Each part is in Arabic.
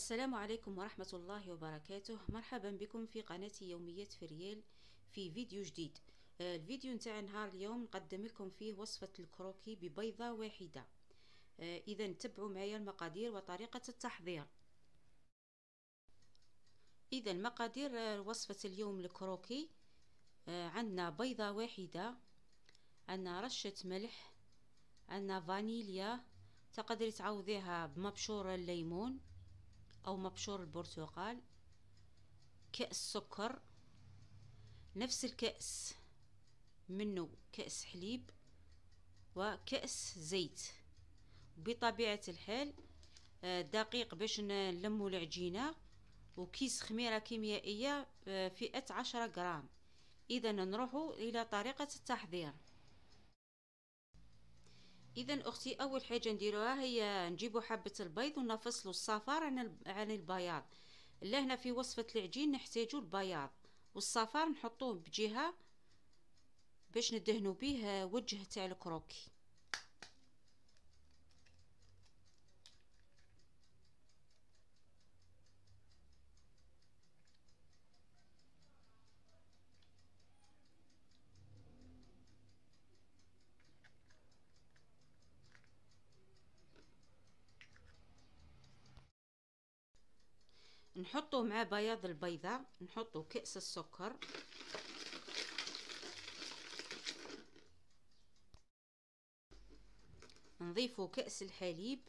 السلام عليكم ورحمة الله وبركاته. مرحبا بكم في قناتي يوميات فريال في فيديو جديد. الفيديو نتاع نهار اليوم نقدم لكم فيه وصفة الكروكي ببيضة واحدة. إذا تبعوا معايا المقادير وطريقة التحضير. إذا مقادير وصفة اليوم الكروكي: عندنا بيضة واحدة، عندنا رشة ملح، عندنا فانيليا تقدري تعوضيها بمبشور الليمون أو مبشور البرتقال، كأس سكر، نفس الكأس منه كأس حليب، وكأس زيت. بطبيعة الحال دقيق باش نلمو العجينة، وكيس خميرة كيميائية فئة 10 غرام. إذا نروحوا إلى طريقة التحضير. إذا أختي، أول حاجة نديروها هي نجيبوا حبة البيض ونفصلوا الصفار عن البياض. لهنا في وصفة العجين نحتاجوا البياض والصفار نحطوه بجهة باش ندهنوا به وجه تاع الكروكي. نحطوا مع بياض البيضة نحطوا كأس السكر، نضيفوا كأس الحليب،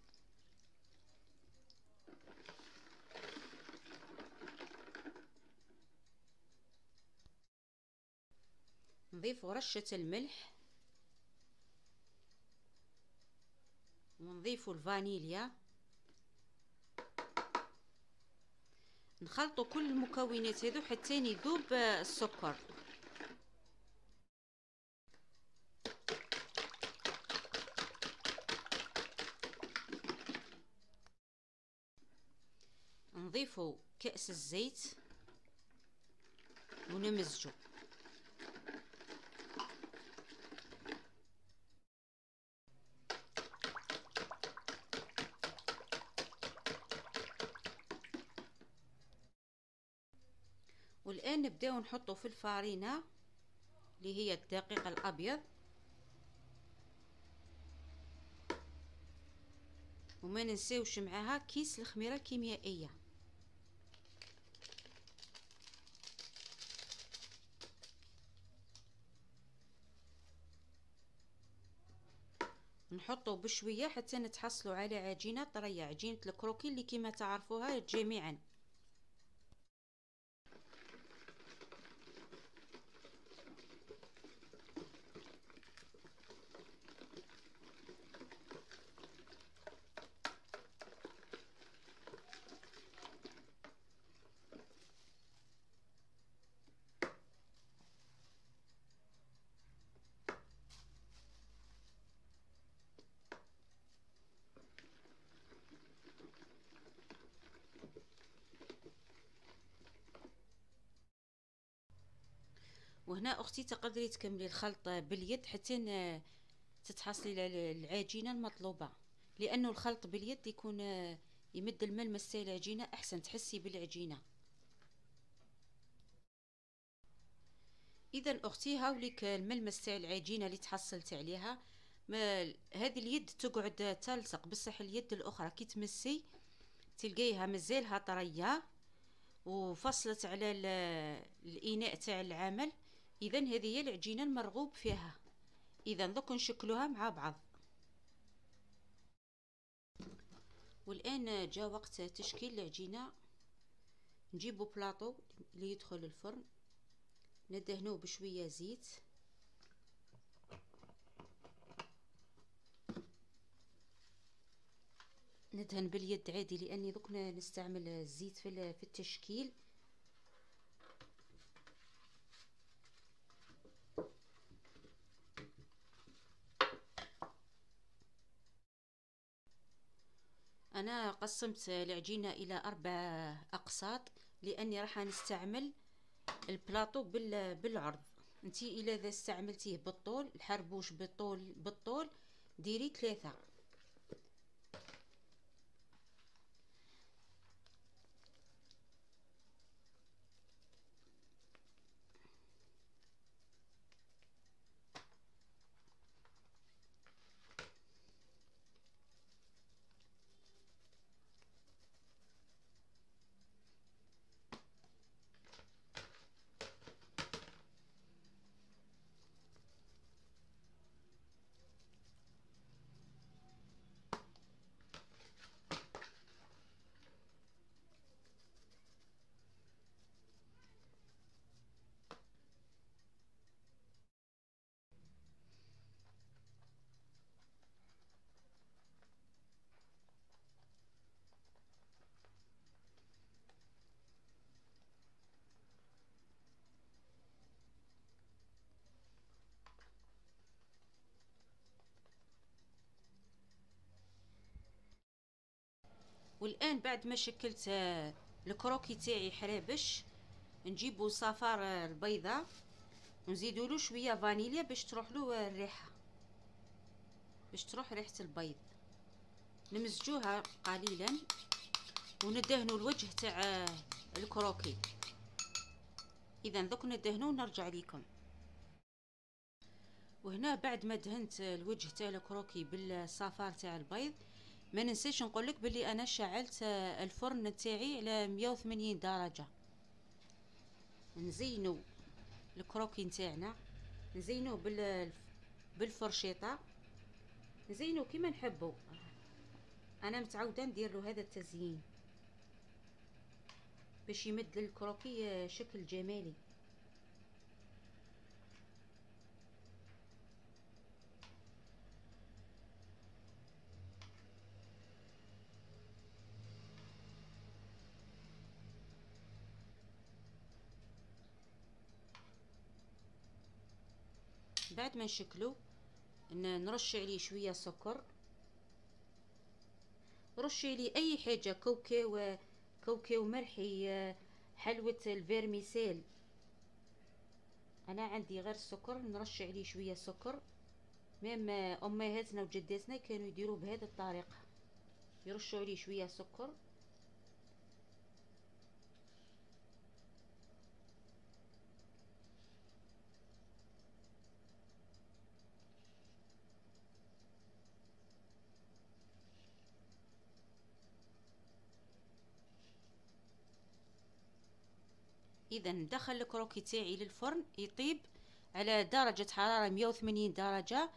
نضيفوا رشة الملح، ونضيفوا الفانيليا. نخلطوا كل المكونات هذو حتى يذوب السكر. نضيفوا كأس الزيت ونمزجوا. والآن نبداو نحطوا في الفارينة اللي هي الدقيق الأبيض، وما ننساوش معاها كيس الخميرة الكيميائية. نحطوا بشوية حتى نتحصلوا على عجينة طرية، عجينة الكروكي اللي كما تعرفوها جميعا. وهنا اختي تقدري تكملي الخلط باليد حتى تتحصلي على العجينه المطلوبه، لانه الخلط باليد يكون يمد الملمس تاع العجينه احسن، تحسي بالعجينه. اذا اختي هاوليك الملمس تاع العجينه اللي تحصلت عليها. ما هذه اليد تقعد تلصق، بصح اليد الاخرى كي تمسي تلقيها مازالها طريه وفصلت على الاناء تاع العمل. اذا هذه هي العجينه المرغوب فيها. اذا دوك نشكلوها مع بعض. والان جاء وقت تشكيل العجينه. نجيبوا بلاطو اللي يدخل الفرن، ندهنوه بشويه زيت، ندهن باليد عادي لاني دوك نستعمل الزيت في التشكيل. انا قسمت العجينه الى 4 اقساط لاني راح نستعمل البلاطو بالعرض. انتي اذا استعملتيه بالطول، الحربوش بالطول ديري 3. والان بعد ما شكلت الكروكي تاعي حرابش، نجيبو صفار البيضة ونزيدو له شويه فانيليا باش تروح له الريحه، باش تروح ريحه البيض. نمزجوها قليلا وندهنوا الوجه تاع الكروكي. اذا دوك ندهنوا ونرجع لكم. وهنا بعد ما دهنت الوجه تاع الكروكي بالصفار تاع البيض، ما ننساش نقولك بلي انا شعلت الفرن تاعي على 180 درجه. نزينوا الكروكي نتاعنا، نزينوه بالفرشيطه، نزينوه كيما نحبوا. انا متعوده ندير له هذا التزيين باش يمد للكروكي شكل جمالي. بعد ما نشكله نرش عليه شويه سكر، رشي عليه اي حاجه، كاوكاو، كاوكاو مرحي، حلوه الفيرميسيل. انا عندي غير السكر، نرش عليه شويه سكر. ميم امهاتنا وجداتنا كانوا يديروا بهذه الطريقه، يرشوا عليه شويه سكر. اذا ندخل الكروكي تاعي للفرن يطيب على درجه حراره 180 درجه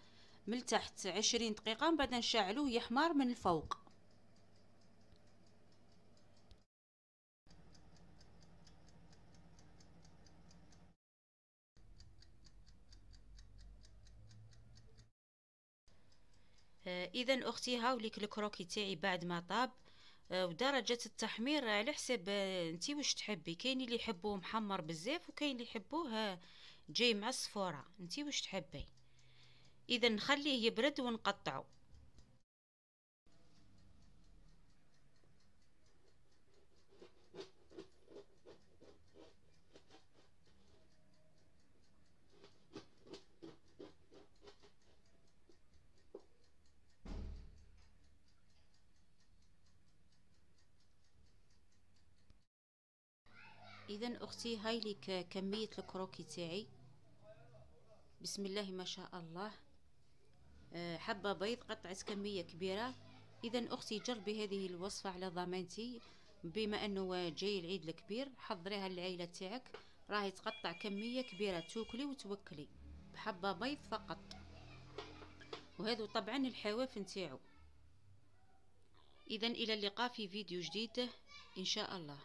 من تحت 20 دقيقه، من بعد نشعلوه يحمر من الفوق. اذا اختي هاوليك الكروكي تاعي بعد ما طاب. ودرجة التحمير على حسب انتي واش تحبي. كاين اللي يحبوه محمر بزاف، وكاين اللي يحبوه جاي مع الصفورة، انتي واش تحبي. اذا نخليه يبرد ونقطعه. اذا اختي هاي لك كمية الكروكي تاعي، بسم الله ما شاء الله. حبة بيض قطعت كمية كبيرة. اذا اختي جربي هذه الوصفة على ضمانتي، بما انه جاي العيد الكبير حضريها للعائلة تاعك، راهي تقطع كمية كبيرة توكلي وتوكلي بحبة بيض فقط. وهذا طبعا الحواف نتاعو. اذا الى اللقاء في فيديو جديد ان شاء الله.